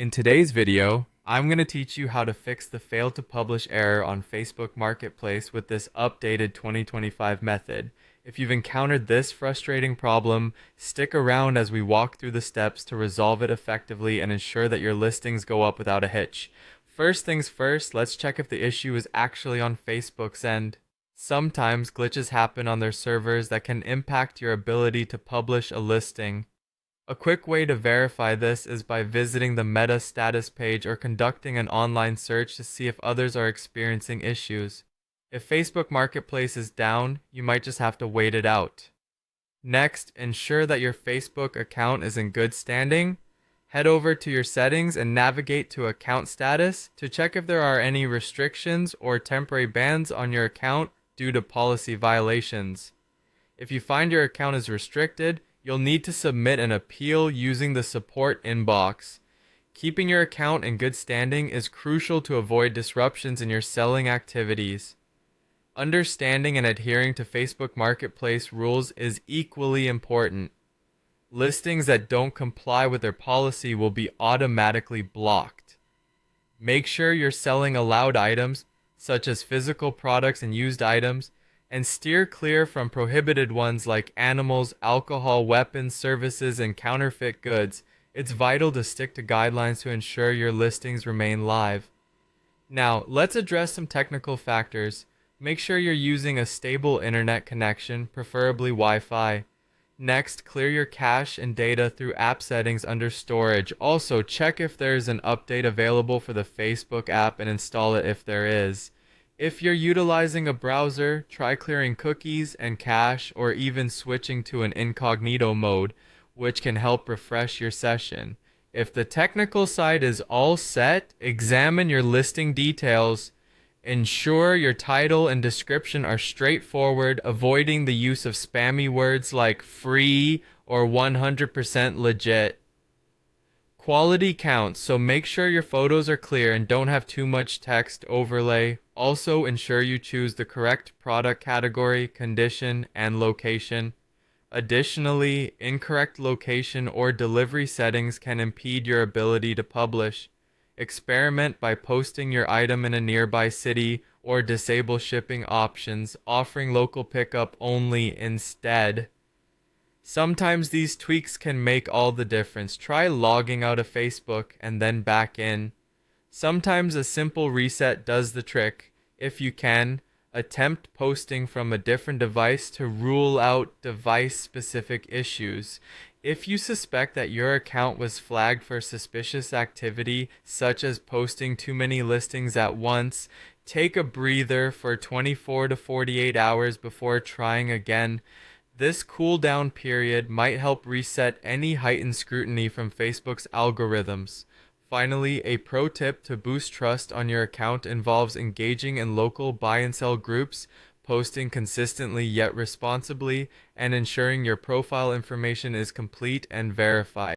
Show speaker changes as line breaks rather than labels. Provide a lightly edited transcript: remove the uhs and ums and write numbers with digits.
In today's video, I'm going to teach you how to fix the fail to publish error on Facebook Marketplace with this updated 2025 method. If you've encountered this frustrating problem, stick around as we walk through the steps to resolve it effectively and ensure that your listings go up without a hitch. First things first, let's check if the issue is actually on Facebook's end. Sometimes glitches happen on their servers that can impact your ability to publish a listing. A quick way to verify this is by visiting the Meta status page or conducting an online search to see if others are experiencing issues. If Facebook Marketplace is down, you might just have to wait it out. Next, ensure that your Facebook account is in good standing. Head over to your settings and navigate to Account Status to check if there are any restrictions or temporary bans on your account due to policy violations. If you find your account is restricted, you'll need to submit an appeal using the support inbox. Keeping your account in good standing is crucial to avoid disruptions in your selling activities. Understanding and adhering to Facebook Marketplace rules is equally important. Listings that don't comply with their policy will be automatically blocked. Make sure you're selling allowed items, such as physical products and used items, and steer clear from prohibited ones like animals, alcohol, weapons, services, and counterfeit goods. It's vital to stick to guidelines to ensure your listings remain live. Now, let's address some technical factors. Make sure you're using a stable internet connection, preferably Wi-Fi. Next, clear your cache and data through app settings under storage. Also, check if there's an update available for the Facebook app and install it if there is. If you're utilizing a browser, try clearing cookies and cache or even switching to an incognito mode, which can help refresh your session. If the technical side is all set, examine your listing details. Ensure your title and description are straightforward, avoiding the use of spammy words like free or 100% legit. Quality counts, so make sure your photos are clear and don't have too much text overlay. Also, ensure you choose the correct product category, condition, and location. Additionally, incorrect location or delivery settings can impede your ability to publish. Experiment by posting your item in a nearby city or disable shipping options, offering local pickup only instead. Sometimes these tweaks can make all the difference. Try logging out of Facebook and then back in. Sometimes a simple reset does the trick. If you can, attempt posting from a different device to rule out device-specific issues. If you suspect that your account was flagged for suspicious activity, such as posting too many listings at once, take a breather for 24 to 48 hours before trying again. This cool-down period might help reset any heightened scrutiny from Facebook's algorithms. Finally, a pro tip to boost trust on your account involves engaging in local buy and sell groups, posting consistently yet responsibly, and ensuring your profile information is complete and verified.